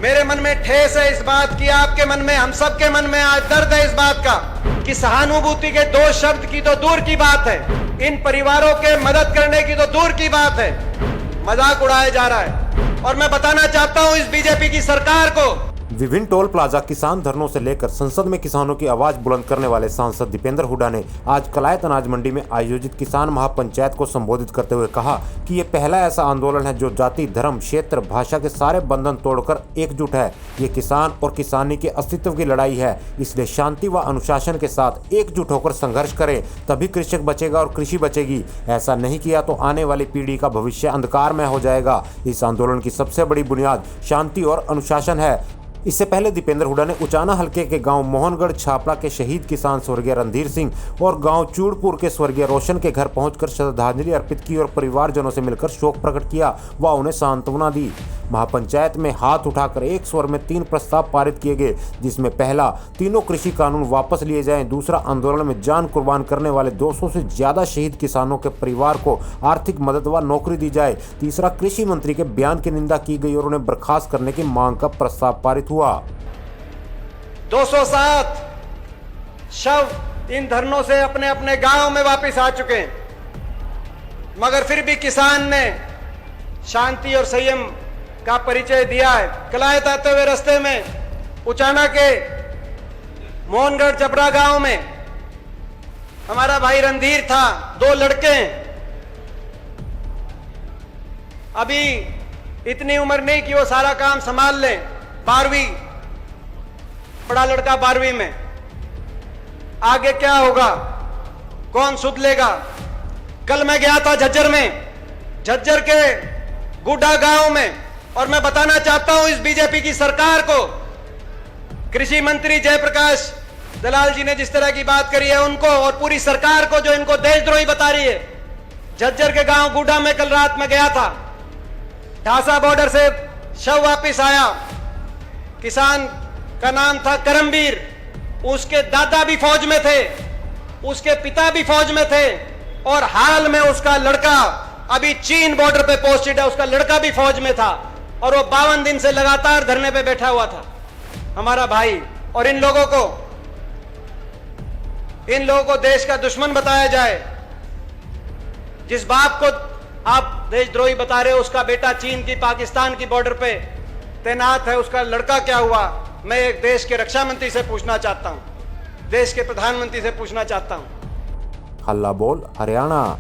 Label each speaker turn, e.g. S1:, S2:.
S1: मेरे मन में ठेस है इस बात की, आपके मन में, हम सबके मन में आज दर्द है इस बात का कि सहानुभूति के दो शब्द की तो दूर की बात है, इन परिवारों के मदद करने की तो दूर की बात है, मजाक उड़ाया जा रहा है। और मैं बताना चाहता हूं इस बीजेपी की सरकार को,
S2: विभिन्न टोल प्लाजा किसान धरनों से लेकर संसद में किसानों की आवाज बुलंद करने वाले सांसद दीपेंद्र हुड्डा ने आज कलायत अनाज मंडी में आयोजित किसान महापंचायत को संबोधित करते हुए कहा कि ये पहला ऐसा आंदोलन है जो जाति, धर्म, क्षेत्र, भाषा के सारे बंधन तोड़कर एकजुट है। ये किसान और किसानी के अस्तित्व की लड़ाई है, इसलिए शांति व अनुशासन के साथ एकजुट होकर संघर्ष करें, तभी कृषक बचेगा और कृषि बचेगी। ऐसा नहीं किया तो आने वाली पीढ़ी का भविष्य अंधकार में हो जाएगा। इस आंदोलन की सबसे बड़ी बुनियाद शांति और अनुशासन है। इससे पहले दीपेंद्र हुड्डा ने उचाना हलके के गांव मोहनगढ़ छापड़ा के शहीद किसान स्वर्गीय रणधीर सिंह और गांव चूड़पुर के स्वर्गीय रोशन के घर पहुंचकर श्रद्धांजलि अर्पित की और परिवारजनों से मिलकर शोक प्रकट किया व उन्हें सांत्वना दी। महापंचायत में हाथ उठाकर एक स्वर में 3 प्रस्ताव पारित किए गए, जिसमें पहला, तीनों कृषि कानून वापस लिए जाएं। दूसरा, आंदोलन में जान कुर्बान करने वाले 200 से ज्यादा शहीद किसानों के परिवार को आर्थिक मदद व नौकरी दी जाए। तीसरा, कृषि मंत्री के बयान की निंदा की गई और उन्हें बर्खास्त करने की मांग का प्रस्ताव पारित हुआ।
S1: 207 शव इन धरनों से अपने अपने गांव में वापस आ चुके हैं, मगर फिर भी किसान ने शांति और संयम का परिचय दिया है। कलायत आते हुए रास्ते में उचाना के मोहनगढ़ चपरा गांव में हमारा भाई रणधीर था, 2 लड़के, अभी इतनी उम्र नहीं कि वो सारा काम संभाल लें। 12वीं बड़ा लड़का 12वीं में, आगे क्या होगा, कौन सुध लेगा। कल मैं गया था झज्जर में, झज्जर के गुड्डा गांव में, और मैं बताना चाहता हूं इस बीजेपी की सरकार को, कृषि मंत्री जयप्रकाश दलाल जी ने जिस तरह की बात करी है उनको, और पूरी सरकार को जो इनको देशद्रोही बता रही है। झज्जर के गांव गुड्डा में कल रात में गया था, ढासा बॉर्डर से शव वापिस आया, किसान का नाम था करमवीर, उसके दादा भी फौज में थे, उसके पिता भी फौज में थे, और हाल में उसका लड़का अभी चीन बॉर्डर पे पोस्टेड है, उसका लड़का भी फौज में था, और वो 52 दिन से लगातार धरने पे बैठा हुआ था हमारा भाई। और इन लोगों को देश का दुश्मन बताया जाए। जिस बाप को आप देशद्रोही बता रहे हो, उसका बेटा चीन की, पाकिस्तान की बॉर्डर पे तैनात है, उसका लड़का क्या हुआ? मैं एक देश के रक्षा मंत्री से पूछना चाहता हूं, देश के प्रधानमंत्री से पूछना चाहता हूं।
S2: हल्ला बोल हरियाणा।